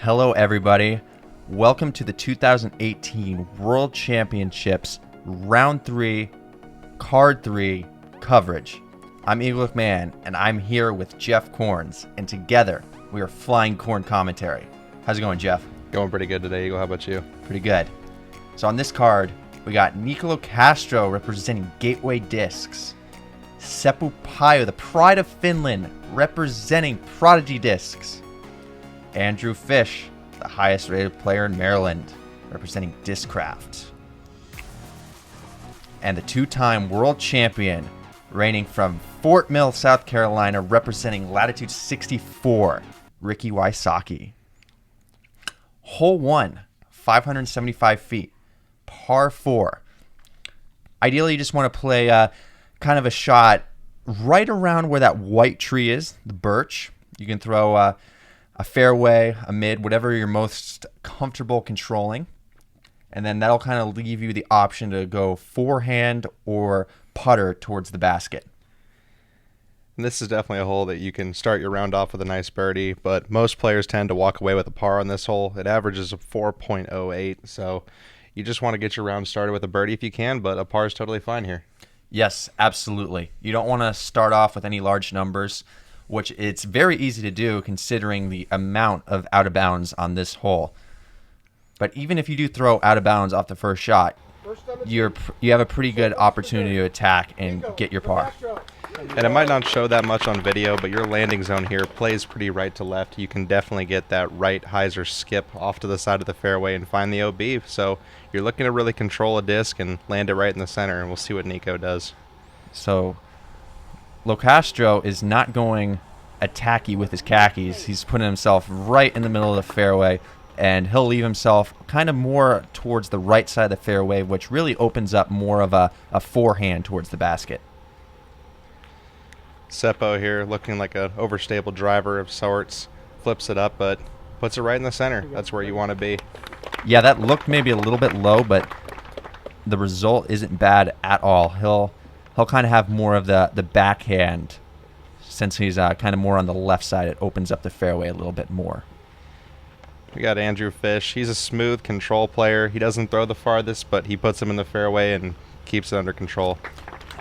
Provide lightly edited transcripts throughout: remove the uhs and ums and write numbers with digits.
Hello, everybody. Welcome to the 2018 World Championships Round 3, Card 3 coverage. I'm Eagle McMahon, and I'm here with Jeff Corns, and together we are flying corn commentary. How's it going, Jeff? Going pretty good today, Eagle. How about you? Pretty good. So on this card, we got Locastro representing Gateway Discs, Paju, the pride of Finland, representing Prodigy Discs, Andrew Fish, the highest rated player in Maryland, representing Discraft, and the two-time world champion, reigning from Fort Mill, South Carolina, representing Latitude 64, Ricky Wysocki. Hole 1, 575 feet, par 4. Ideally, you just want to play kind of a shot right around where that white tree is, the birch. You can throw a fairway, a mid, whatever you're most comfortable controlling. And then that'll kind of leave you the option to go forehand or putter towards the basket. And this is definitely a hole that you can start your round off with a nice birdie, but most players tend to walk away with a par on this hole. It averages a 4.08, so you just want to get your round started with a birdie if you can, but a par is totally fine here. Yes, absolutely. You don't want to start off with any large numbers, which it's very easy to do considering the amount of out of bounds on this hole. But even if you do throw out of bounds off the first shot, you have a pretty good opportunity to attack and get your par. And it might not show that much on video, but your landing zone here plays pretty right to left. You can definitely get that right hyzer skip off to the side of the fairway and find the OB. So you're looking to really control a disc and land it right in the center, and we'll see what Nico does. So Locastro is not going attacky with his khakis. He's putting himself right in the middle of the fairway, and he'll leave himself kind of more towards the right side of the fairway, which really opens up more of a forehand towards the basket. Seppo here looking like an overstable driver of sorts. Flips it up, but puts it right in the center. That's where you want to be. Yeah, that looked maybe a little bit low, but the result isn't bad at all. He'll kind of have more of the backhand. Since he's kind of more on the left side, it opens up the fairway a little bit more. We got Andrew Fish. He's a smooth control player. He doesn't throw the farthest, but he puts him in the fairway and keeps it under control.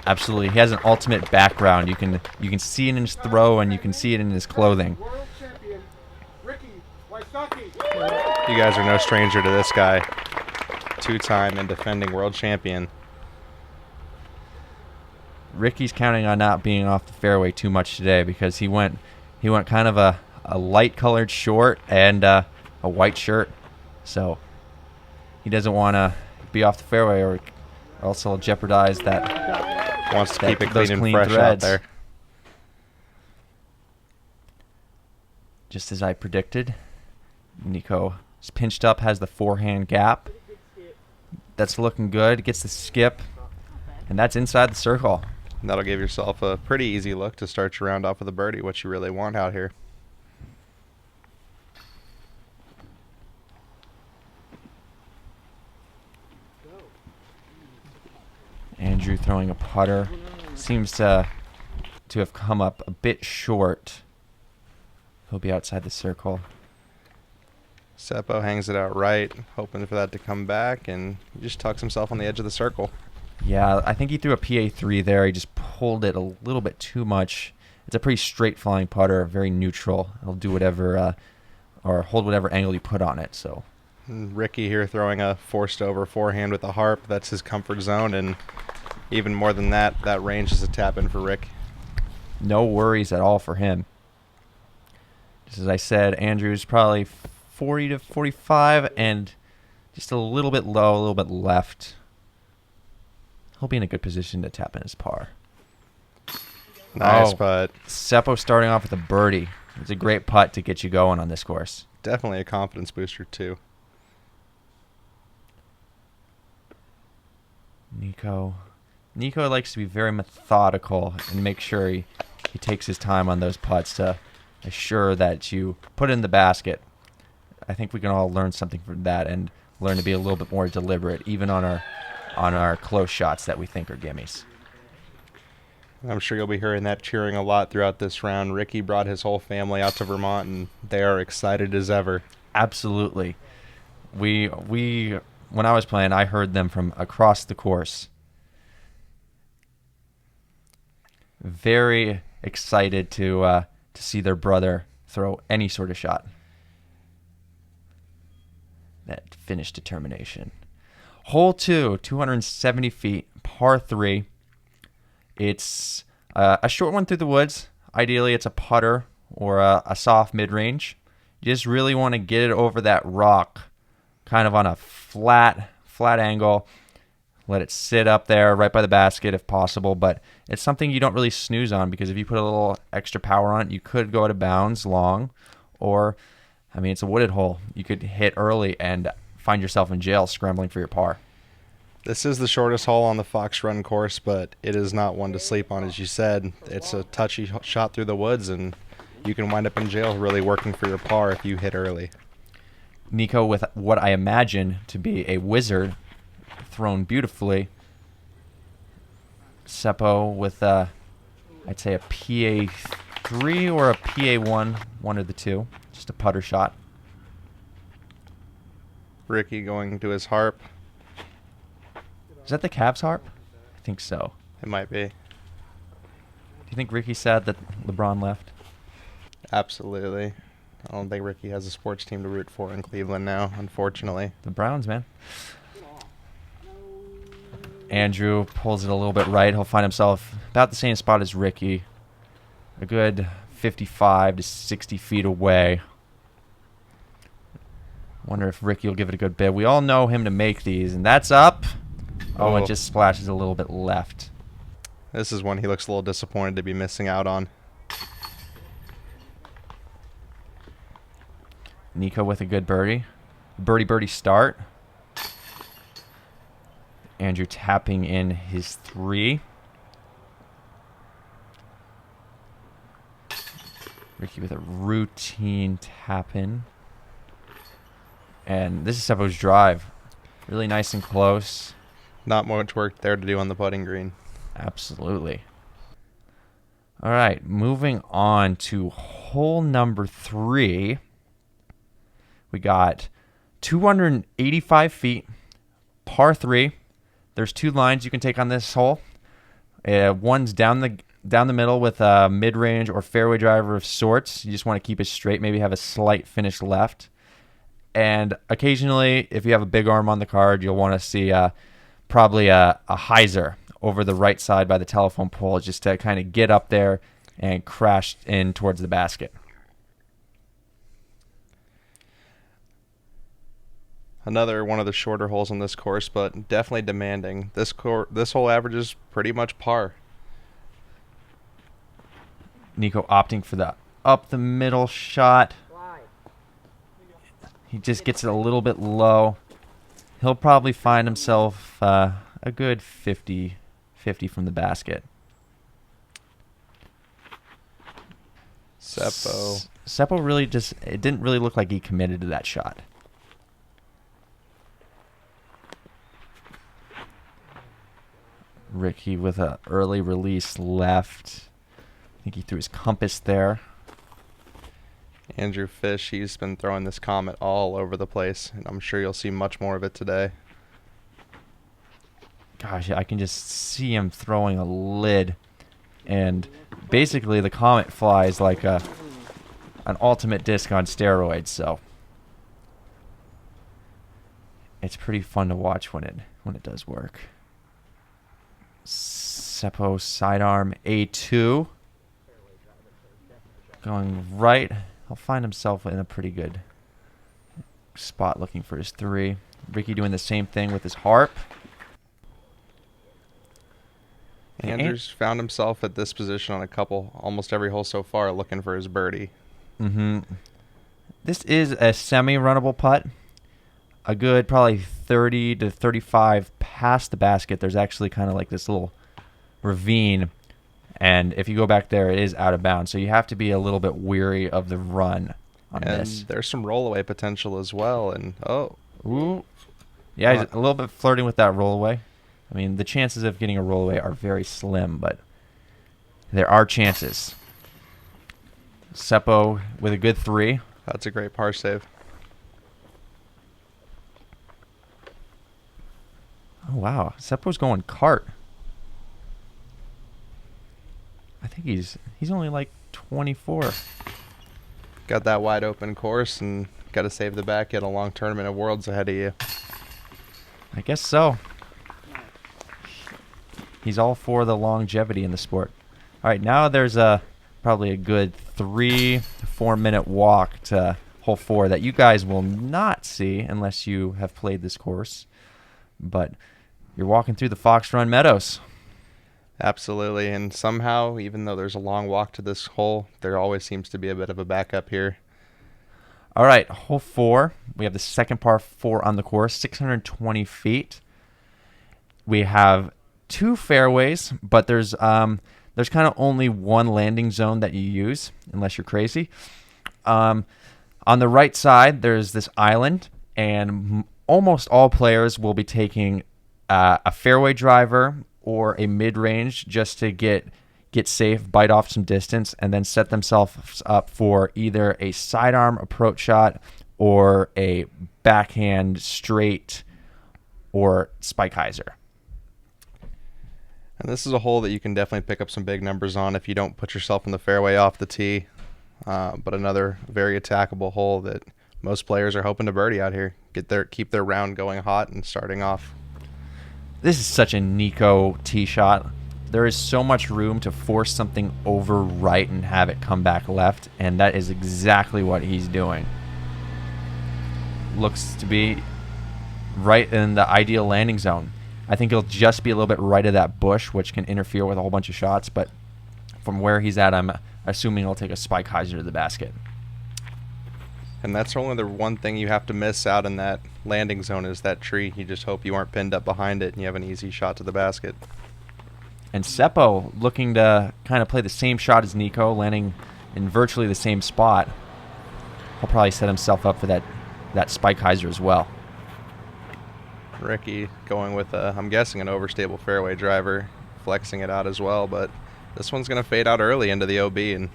Absolutely. He has an ultimate background. You can see it in his throw, and you can see it in his clothing. You guys are no stranger to this guy. Two-time and defending world champion. Ricky's counting on not being off the fairway too much today because he went kind of a light-colored short and a white shirt. So he doesn't want to be off the fairway or else he'll jeopardize that. Wants to keep it those clean and clean fresh threads. out there. Just as I predicted, Nico is pinched up, has the forehand gap. That's looking good. Gets the skip, and that's inside the circle. And that'll give yourself a pretty easy look to start your round off with a birdie, what you really want out here. Andrew throwing a putter. Seems to have come up a bit short. He'll be outside the circle. Seppo hangs it out right, hoping for that to come back, and he just tucks himself on the edge of the circle. Yeah, I think he threw a PA3 there. He just pulled it a little bit too much. It's a pretty straight flying putter, very neutral. He'll do whatever, or hold whatever angle you put on it. So, And Ricky here throwing a forced over forehand with a harp. That's his comfort zone, and even more than that, that range is a tap in for Rick. no worries at all for him. Just as I said, Andrew's probably 40 to 45 and just a little bit low, a little bit left. He'll be in a good position to tap in his par. Nice putt. Seppo starting off with a birdie. It's a great putt to get you going on this course. Definitely a confidence booster, too. Nico likes to be very methodical and make sure he takes his time on those putts to assure that you put it in the basket. I think we can all learn something from that and learn to be a little bit more deliberate, even on our close shots that we think are gimmies. I'm sure you'll be hearing that cheering a lot throughout this round. Ricky brought his whole family out to Vermont, and they are excited as ever. Absolutely. We when I was playing, I heard them from across the course. Very excited to see their brother throw any sort of shot. That finish determination. Hole 2, 270 feet, par 3. It's a short one through the woods. Ideally, it's a putter or a soft mid-range. You just really want to get it over that rock, kind of on a flat angle. Let it sit up there right by the basket if possible, but it's something you don't really snooze on, because if you put a little extra power on it, you could go out of bounds long, or, I mean, it's a wooded hole. You could hit early and find yourself in jail scrambling for your par. This is the shortest hole on the Fox Run course, but it is not one to sleep on, as you said. It's a touchy shot through the woods, and you can wind up in jail really working for your par if you hit early. Nico with what I imagine to be a wizard thrown beautifully. Seppo with I'd say a PA3 or a PA1, one of the two. Just a putter shot. Ricky going to his harp. Is that the Cavs harp? I think so. It might be. Do you think Ricky's sad that LeBron left? Absolutely. I don't think Ricky has a sports team to root for in Cleveland now, unfortunately. The Browns, man. Andrew pulls it a little bit right. He'll find himself about the same spot as Ricky. A good 55 to 60 feet away. Wonder if Ricky will give it a good bit. We all know him to make these, and that's up. Oh, it just splashes a little bit left. This is one he looks a little disappointed to be missing out on. Nico with a good birdie. Birdie start. Andrew tapping in his 3. Ricky with a routine tap in. And this is Seppo's drive. Really nice and close. Not much work there to do on the putting green. Absolutely. All right, moving on to hole number 3. We got 285 feet, par 3. There's 2 lines you can take on this hole. One's down the middle with a mid-range or fairway driver of sorts. You just want to keep it straight, maybe have a slight finish left. And occasionally, if you have a big arm on the card, you'll want to see probably a hyzer over the right side by the telephone pole, just to kind of get up there and crash in towards the basket. Another one of the shorter holes on this course, but definitely demanding. This hole averages pretty much par. Nico opting for the up the middle shot. He just gets it a little bit low. He'll probably find himself a good 50 from the basket. Seppo really it didn't really look like he committed to that shot. Ricky with an early release left. I think he threw his compass there. Andrew Fish, he's been throwing this Comet all over the place, and I'm sure you'll see much more of it today. Gosh, I can just see him throwing a lid. And basically the Comet flies like an ultimate disc on steroids, so it's pretty fun to watch when it does work. Seppo sidearm A2. Going right. He'll find himself in a pretty good spot looking for his 3. Ricky doing the same thing with his harp. Andrews found himself at this position on almost every hole so far, looking for his birdie. This is a semi-runnable putt. A good probably 30 to 35 past the basket. There's actually kind of like this little ravine. And if you go back there, it is out of bounds. So you have to be a little bit weary of the run on this. There's some rollaway potential as well. And ooh. Yeah, he's a little bit flirting with that rollaway. I mean, the chances of getting a rollaway are very slim, but there are chances. Seppo with a good 3. That's a great par save. wow. Seppo's going cart. I think he's only like 24. Got that wide open course and got to save the back. Yet a long tournament of Worlds ahead of you. I guess so. He's all for the longevity in the sport. All right, now there's probably a good 3 to 4 minute walk to hole 4 that you guys will not see unless you have played this course. But you're walking through the Fox Run Meadows. Absolutely, and somehow, even though there's a long walk to this hole, there always seems to be a bit of a backup here. All right, hole 4. We have the second par 4 on the course, 620 feet. We have 2 fairways, but there's kind of only one landing zone that you use, unless you're crazy. On the right side, there's this island, and almost all players will be taking a fairway driver or a mid-range just to get safe, bite off some distance, and then set themselves up for either a sidearm approach shot or a backhand straight or spike hyzer. And this is a hole that you can definitely pick up some big numbers on if you don't put yourself in the fairway off the tee. But another very attackable hole that most players are hoping to birdie out here. Keep their round going hot and starting off. This is such a Nico tee shot. There is so much room to force something over right and have it come back left, and that is exactly what he's doing. Looks to be right in the ideal landing zone. I think he'll just be a little bit right of that bush, which can interfere with a whole bunch of shots, but from where he's at, I'm assuming he'll take a spike hyzer to the basket. And that's only the one thing you have to miss out in that landing zone is that tree. You just hope you aren't pinned up behind it and you have an easy shot to the basket. And Seppo looking to kind of play the same shot as Nico, landing in virtually the same spot. He'll probably set himself up for that spike hyzer as well. Ricky going with, I'm guessing, an overstable fairway driver, flexing it out as well, but this one's going to fade out early into the OB. And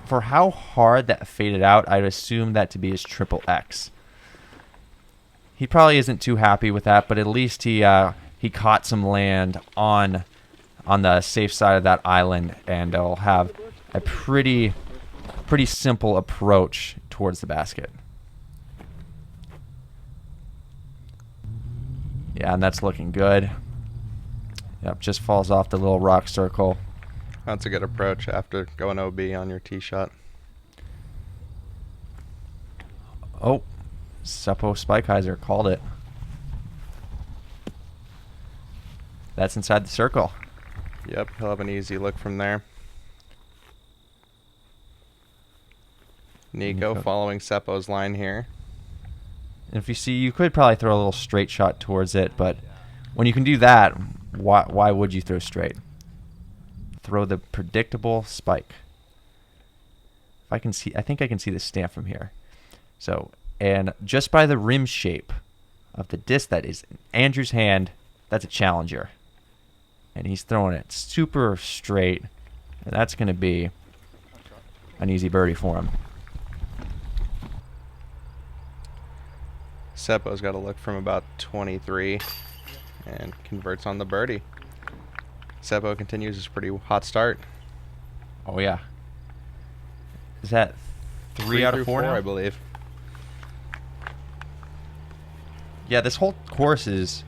for how hard that faded out, I'd assume that to be his triple X. He probably isn't too happy with that, but at least he caught some land on the safe side of that island, and he'll have a pretty simple approach towards the basket. Yeah, and that's looking good. Yep, just falls off the little rock circle. That's a good approach after going OB on your tee shot. Oh, Seppo spike hyzer called it. That's inside the circle. Yep, he'll have an easy look from there. Nico following Seppo's line here. And if you see, you could probably throw a little straight shot towards it, but when you can do that, why would you throw straight? Throw the predictable spike. If I can see, I think I can see the stamp from here. So, and just by the rim shape of the disc that is in Andrew's hand, that's a challenger. And he's throwing it super straight, and that's going to be an easy birdie for him. Seppo's got a look from about 23 and converts on the birdie. Seppo continues his pretty hot start. Oh, yeah. Is that 3 out of 4 now? I believe. Yeah, this whole course is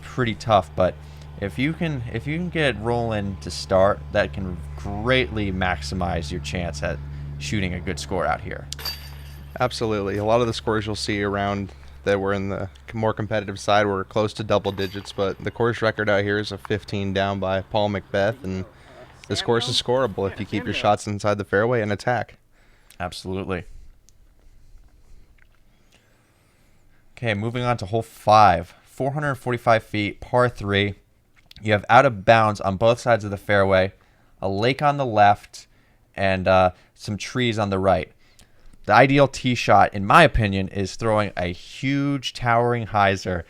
pretty tough, but if you can get it rolling to start, that can greatly maximize your chance at shooting a good score out here. Absolutely. A lot of the scores you'll see around that were in the more competitive side were close to double digits, but the course record out here is a 15 down by Paul Macbeth, and this course is scoreable if you keep your shots inside the fairway and attack. Absolutely. Okay, moving on to hole 5, 445 feet, par 3. You have out of bounds on both sides of the fairway, a lake on the left, and some trees on the right. The ideal tee shot, in my opinion, is throwing a huge towering hyzer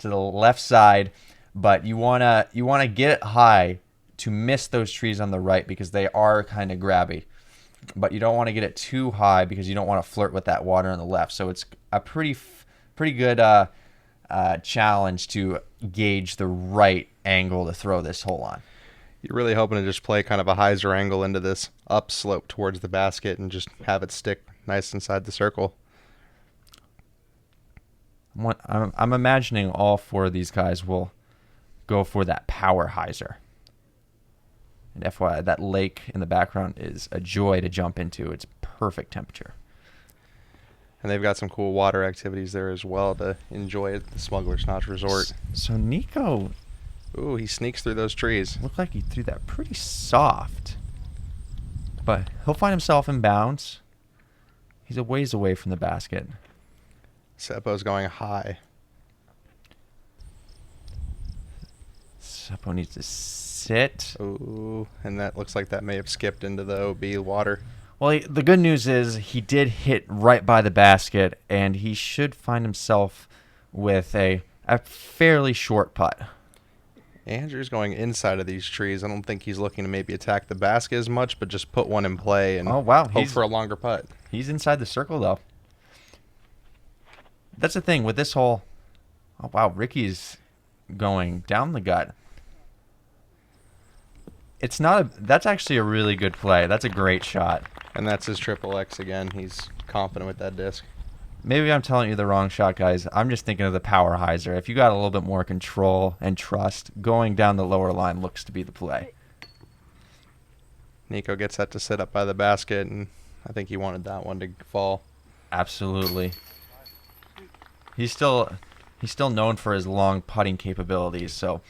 to the left side, but you wanna get it high to miss those trees on the right because they are kind of grabby. But you don't want to get it too high because you don't want to flirt with that water on the left. So it's a pretty good challenge to gauge the right angle to throw this hole on. You're really hoping to just play kind of a hyzer angle into this upslope towards the basket and just have it stick nice inside the circle. I'm imagining all 4 of these guys will go for that power hyzer. And FYI, that lake in the background is a joy to jump into. It's perfect temperature. And they've got some cool water activities there as well to enjoy at the Smuggler's Notch Resort. So Nico... Ooh, he sneaks through those trees. Looked like he threw that pretty soft. But he'll find himself in bounds. He's a ways away from the basket. Seppo's going high. Seppo needs to sit. Ooh, and that looks like that may have skipped into the OB water. Well, the good news is he did hit right by the basket, and he should find himself with a fairly short putt. Andrew's going inside of these trees. I don't think he's looking to maybe attack the basket as much, but just put one in play and hope for a longer putt. He's inside the circle, though. That's the thing with this hole. Oh, wow, Ricky's going down the gut. That's actually a really good play. That's a great shot. And that's his triple X again. He's confident with that disc. Maybe I'm telling you the wrong shot, guys. I'm just thinking of the power hyzer. If you got a little bit more control and trust, going down the lower line looks to be the play. Nico gets that to sit up by the basket, and I think he wanted that one to fall. Absolutely. He's still known for his long putting capabilities, so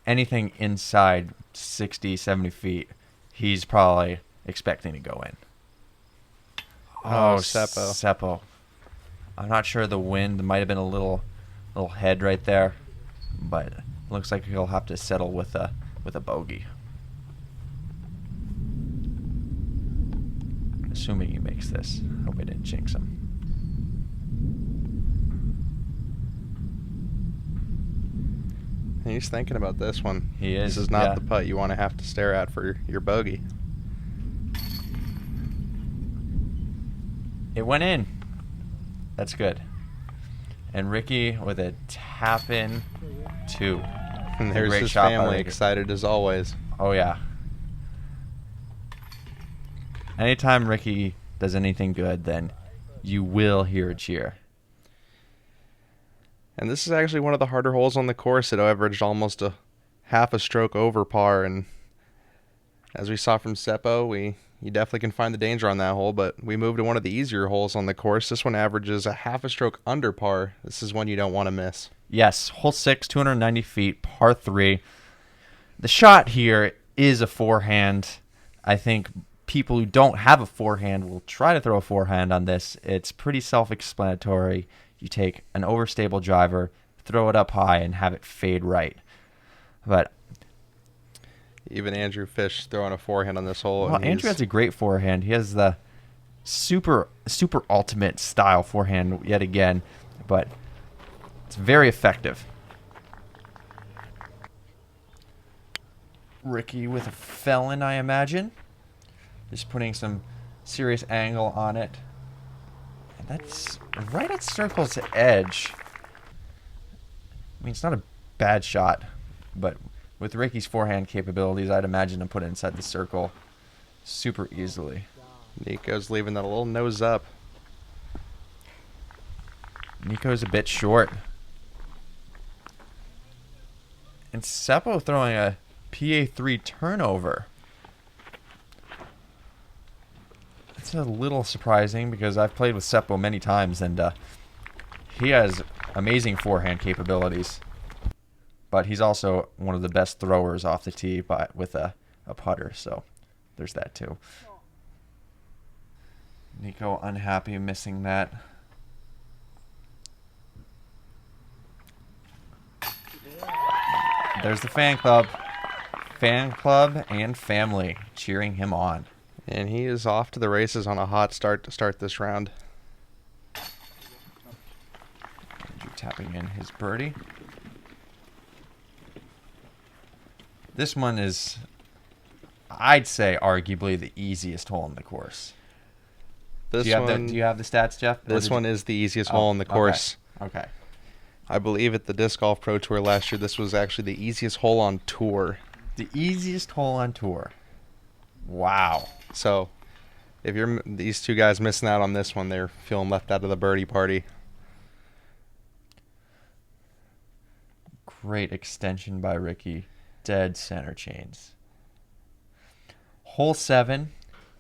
anything inside 60, 70 feet, he's probably expecting to go in. Oh, Seppo. Seppo. I'm not sure the wind might have been a little head right there, but it looks like he'll have to settle with a bogey. Assuming he makes this. Hope I didn't jinx him. He's thinking about this one. He is. This is not the putt you want to have to stare at for your bogey. It went in. That's good. And Ricky with a tap in 2. And there's his family excited as always. Oh, yeah. Anytime Ricky does anything good, then you will hear a cheer. And this is actually one of the harder holes on the course. It averaged almost a half a stroke over par. And as we saw from Seppo, you definitely can find the danger on that hole, but we moved to one of the easier holes on the course. This one averages a half a stroke under par. This is one you don't want to miss. Yes, hole 6, 290 feet, par 3. The shot here is a forehand. I think people who don't have a forehand will try to throw a forehand on this. It's pretty self-explanatory. You take an overstable driver, throw it up high, and have it fade right. But even Andrew Fish throwing a forehand on this hole. Well, Andrew has a great forehand. He has the super ultimate style forehand yet again, but it's very effective. Ricky with a felon, I imagine. Just putting some serious angle on it. And that's right at circle's edge. I mean, it's not a bad shot, but with Ricky's forehand capabilities, I'd imagine him put it inside the circle super easily. Nico's leaving that a little nose up. Nico's a bit short. And Seppo throwing a PA3 turnover. That's a little surprising because I've played with Seppo many times and he has amazing forehand capabilities. But he's also one of the best throwers off the tee with a putter, so there's that too. Nico unhappy missing that. There's the fan club. Fan club and family cheering him on. And he is off to the races on a hot start to start this round. Andrew tapping in his birdie. This one is, I'd say, arguably the easiest hole in the course. Do you have the stats, Jeff? This one is the easiest hole in the course. Okay. I believe at the Disc Golf Pro Tour last year, this was actually the easiest hole on tour. The easiest hole on tour. Wow. So, if you're these two guys missing out on this one, they're feeling left out of the birdie party. Great extension by Ricky. Dead center chains. Hole 7,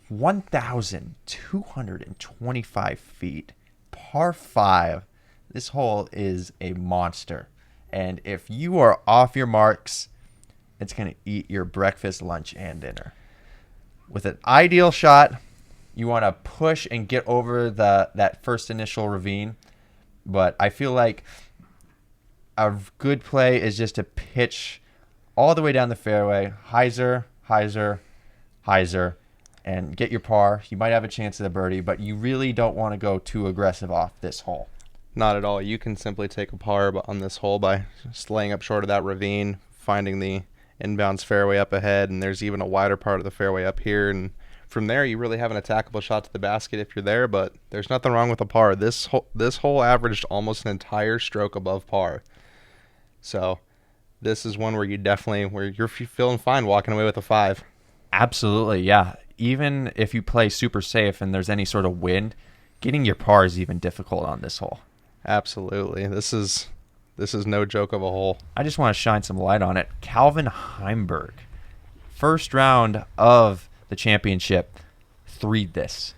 1,225 feet. Par 5. This hole is a monster. And if you are off your marks, it's going to eat your breakfast, lunch, and dinner. With an ideal shot, you want to push and get over that first initial ravine. But I feel like a good play is just to pitch all the way down the fairway, hyzer, hyzer, hyzer, and get your par. You might have a chance at a birdie, but you really don't want to go too aggressive off this hole. Not at all. You can simply take a par on this hole by just laying up short of that ravine, finding the inbounds fairway up ahead, and there's even a wider part of the fairway up here. And from there, you really have an attackable shot to the basket if you're there, but there's nothing wrong with a par. This hole averaged almost an entire stroke above par. So this is one where you're feeling fine walking away with a 5. Absolutely, yeah. Even if you play super safe and there's any sort of wind, getting your par is even difficult on this hole. Absolutely. This is no joke of a hole. I just want to shine some light on it. Calvin Heimberg, first round of the championship, 3'd this.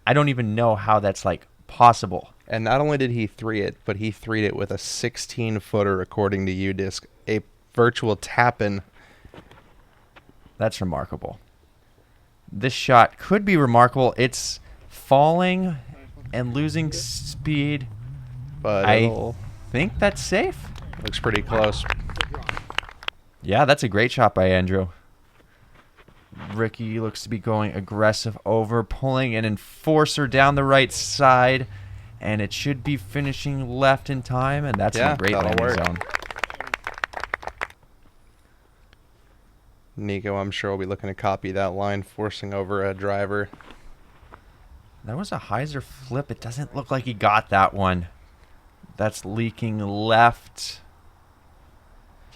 I don't even know how that's possible. And not only did he 3 it, but he 3'd it with a 16-footer according to UDisc, a virtual tap-in. That's remarkable. This shot could be remarkable. It's falling and losing speed. But I think that's safe. Looks pretty close. Yeah, that's a great shot by Andrew. Ricky looks to be going aggressive over, pulling an enforcer down the right side, and it should be finishing left in time, and that's a great landing zone. Nico, I'm sure, will be looking to copy that line, forcing over a driver. That was a hyzer flip. It doesn't look like he got that one. That's leaking left.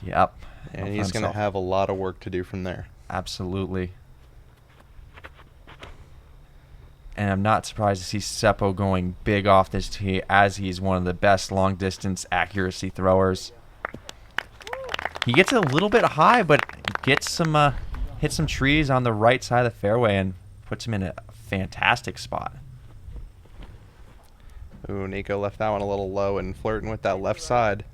Yep. And he's going to have a lot of work to do from there. Absolutely. And I'm not surprised to see Seppo going big off this tee, as he's one of the best long-distance accuracy throwers. He gets a little bit high, but gets some hits some trees on the right side of the fairway and puts him in a fantastic spot. Ooh, Nico left that one a little low and flirting with that left side.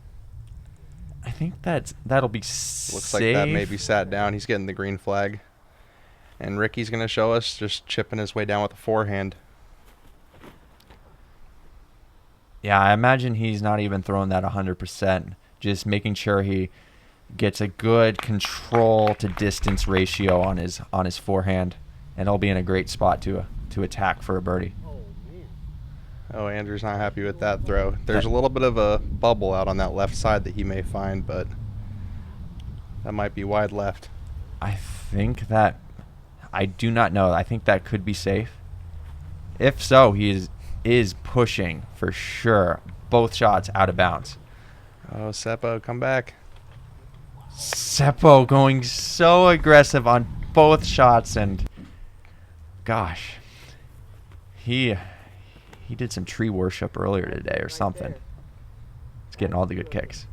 I think that'll be safe. Looks like that maybe sat down. He's getting the green flag. And Ricky's going to show us just chipping his way down with a forehand. Yeah, I imagine he's not even throwing that 100%. Just making sure he gets a good control to distance ratio on his forehand, and he'll be in a great spot to attack for a birdie. Oh, Andrew's not happy with that throw. There's a little bit of a bubble out on that left side that he may find, but that might be wide left. I do not know. I think that could be safe. If so, he is pushing for sure. Both shots out of bounds. Oh, Seppo, come back. Seppo going so aggressive on both shots, and gosh, he did some tree worship earlier today or something. He's getting all the good kicks.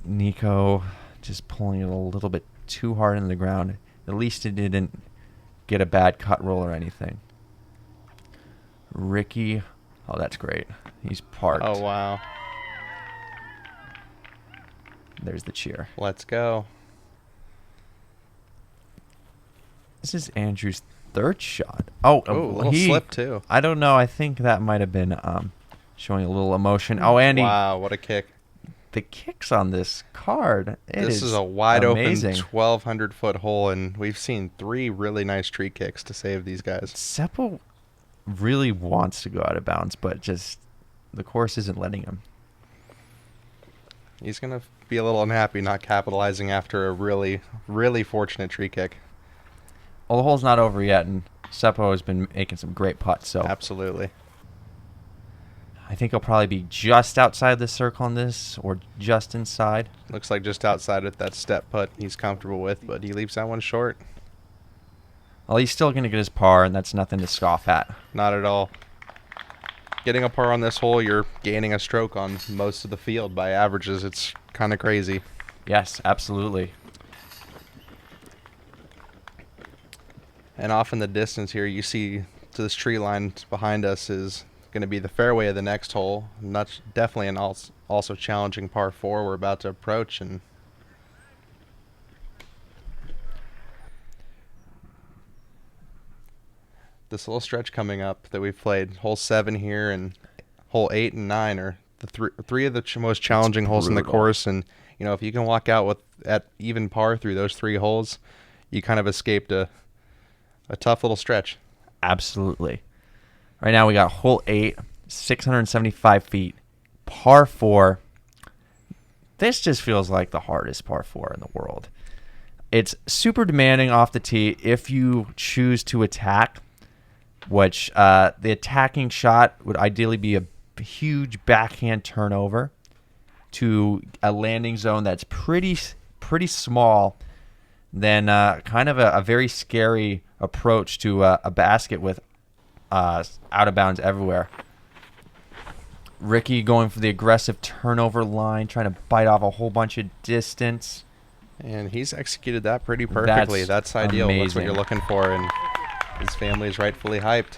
Nico just pulling it a little bit too hard into the ground. At least it didn't get a bad cut roll or anything. Ricky, oh, that's great. He's parked. Oh, wow. There's the cheer. Let's go. This is Andrew's third shot. Oh, a little slip too. I don't know. I think that might have been showing a little emotion. Oh, Andy. Wow, what a kick. The kicks on this card. This is a wide open 1,200-foot hole, and we've seen 3 really nice tree kicks to save these guys. Seppo really wants to go out of bounds, but just the course isn't letting him. He's going to be a little unhappy not capitalizing after a really, really fortunate tree kick. Well, the hole's not over yet, and Seppo has been making some great putts. So absolutely. I think he'll probably be just outside the circle on this, or just inside. Looks like just outside with that step putt he's comfortable with, but he leaves that one short. Well, he's still going to get his par, and that's nothing to scoff at. Not at all. Getting a par on this hole, you're gaining a stroke on most of the field by averages. It's kind of crazy. Yes, absolutely. And off in the distance here, you see to this tree line behind us is going to be the fairway of the next hole. And that's definitely an also challenging par 4 we're about to approach. And this little stretch coming up that we've played, hole 7 here and hole 8 and 9 are the three of the most challenging holes in the course. And you know, if you can walk out at even par through those 3 holes, you kind of escaped a tough little stretch. Absolutely. Right now we got hole 8, 675 feet, par 4. This just feels like the hardest par 4 in the world. It's super demanding off the tee if you choose to attack, which the attacking shot would ideally be a huge backhand turnover to a landing zone that's pretty small, then kind of a very scary approach to a basket with out of bounds everywhere. Ricky going for the aggressive turnover line, trying to bite off a whole bunch of distance. And he's executed that pretty perfectly. That's ideal. Amazing. That's what you're looking for, and his family is rightfully hyped.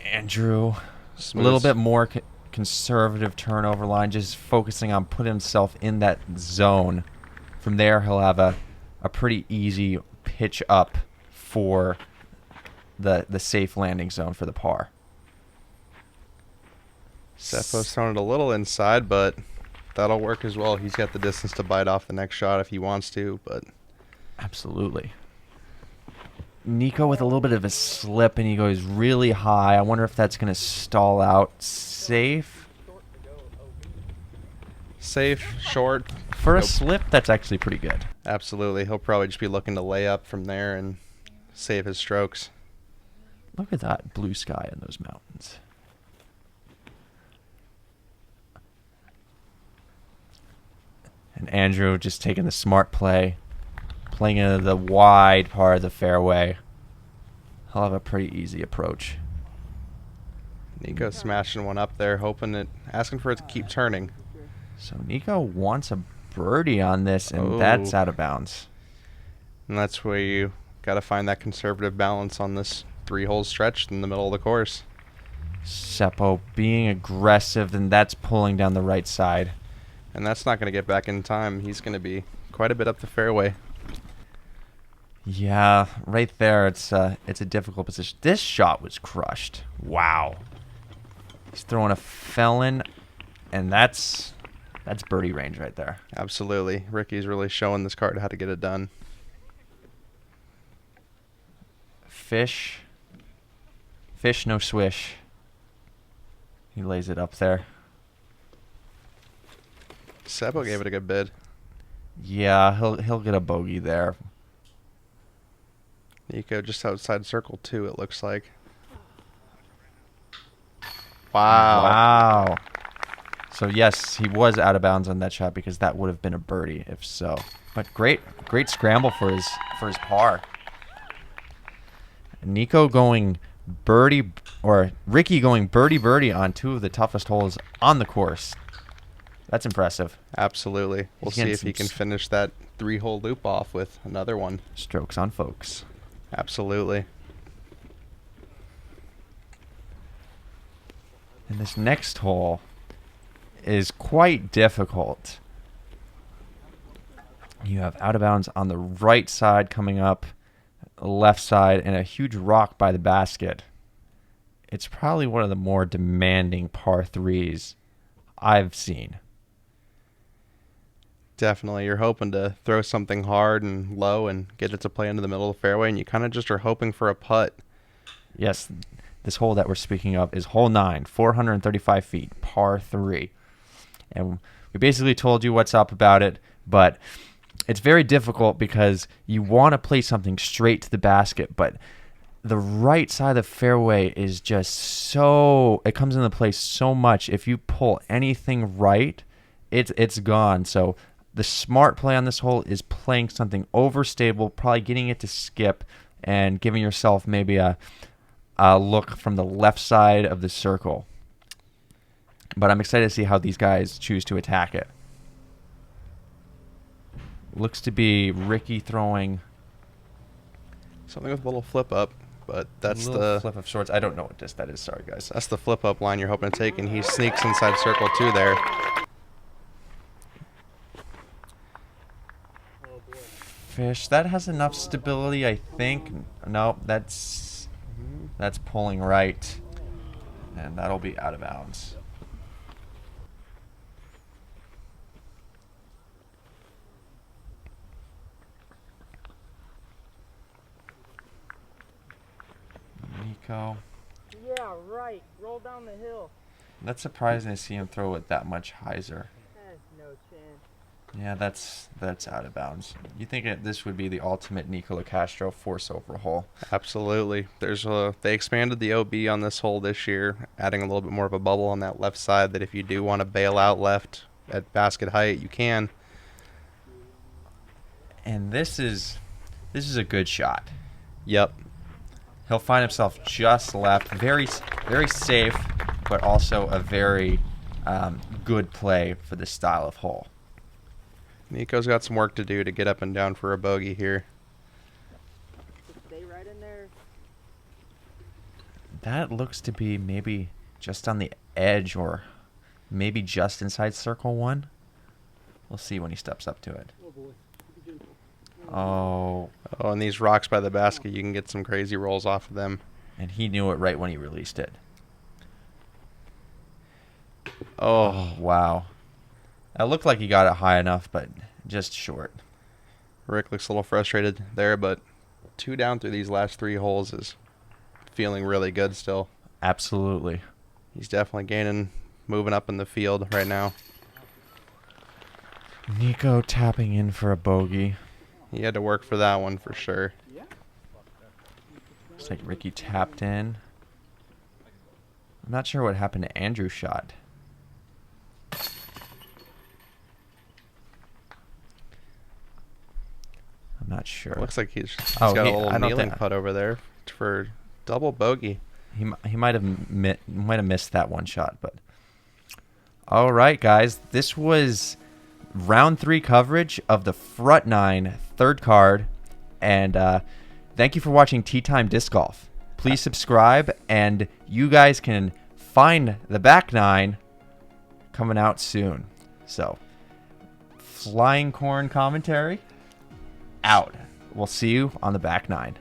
Andrew, Smooth. a little bit more conservative turnover line, just focusing on putting himself in that zone. From there, he'll have a pretty easy pitch up for the safe landing zone for the par. Seppo's thrown it a little inside, but that'll work as well. He's got the distance to bite off the next shot if he wants to, but absolutely. Nico with a little bit of a slip, and he goes really high. I wonder if that's going to stall out. Safe, short. for a slip. That's actually pretty good. Absolutely. He'll probably just be looking to lay up from there and save his strokes. Look at that blue sky in those mountains. And Andrew just taking the smart play, playing into the wide part of the fairway. He'll have a pretty easy approach. Nico smashing one up there, asking for it to keep turning. So Nico wants a birdie on this, and that's out of bounds. And that's where you got to find that conservative balance on this 3-hole stretch in the middle of the course. Seppo being aggressive, and that's pulling down the right side. And that's not going to get back in time. He's going to be quite a bit up the fairway. Yeah, right there, it's a difficult position. This shot was crushed. Wow. He's throwing a felon, and that's birdie range right there. Absolutely. Ricky's really showing this card how to get it done. Fish, no swish. He lays it up there. Seppo gave it a good bid. Yeah, he'll get a bogey there. Nico just outside circle 2, it looks like. Wow. So yes, he was out of bounds on that shot because that would have been a birdie if so. But great scramble for his par. Nico going birdie, or Ricky going birdie on 2 of the toughest holes on the course. That's impressive. Absolutely. We'll see if he can finish that 3-hole loop off with another one. Strokes on folks. Absolutely. And this next hole is quite difficult. You have out of bounds on the right side coming up, left side, and a huge rock by the basket. It's probably one of the more demanding par 3s I've seen. Definitely. You're hoping to throw something hard and low and get it to play into the middle of the fairway, and you kind of just are hoping for a putt. Yes, this hole that we're speaking of is hole 9, 435 feet, par 3. And we basically told you what's up about it, but it's very difficult because you want to play something straight to the basket, but the right side of the fairway is just so, it comes into place so much. If you pull anything right, it's gone. So the smart play on this hole is playing something overstable, probably getting it to skip and giving yourself maybe a look from the left side of the circle. But I'm excited to see how these guys choose to attack it. Looks to be Ricky throwing Something with a little flip up, but that's a little the flip of sorts. I don't know what that is. Sorry, guys. that's the flip up line you're hoping to take, and he sneaks inside circle 2 there. Fish. That has enough stability, I think. No, that's pulling right, and that'll be out of bounds. Nico. Yeah, right. Roll down the hill. That's surprising to see him throw it that much hyzer. Has no chance. Yeah, that's out of bounds. You think this would be the ultimate Nico Locastro force over hole? Absolutely. They expanded the OB on this hole this year, adding a little bit more of a bubble on that left side that if you do want to bail out left at basket height, you can. And this is a good shot. Yep. He'll find himself just left, very very safe, but also a very good play for this style of hole. Nico's got some work to do to get up and down for a bogey here. Just stay right in there. That looks to be maybe just on the edge or maybe just inside circle 1. We'll see when he steps up to it. Oh boy. Oh, Oh, and these rocks by the basket, you can get some crazy rolls off of them. and he knew it right when he released it. Oh, Wow. It looked like he got it high enough, but just short. Rick looks a little frustrated there, but 2 down through these last 3 holes is feeling really good still. Absolutely. He's definitely moving up in the field right now. Nico tapping in for a bogey. He had to work for that one for sure. Looks like Ricky tapped in. I'm not sure what happened to Andrew's shot. I'm not sure. Looks like he's Oh, got he- a little I don't kneeling think- putt over there for double bogey. He might have missed that one shot, but all right, guys, this was round 3 coverage of the front 9 third card, and thank you for watching Tea Time Disc Golf. Please subscribe, and you guys can find the back 9 coming out soon. So, Flying Corn commentary out. We'll see you on the back 9.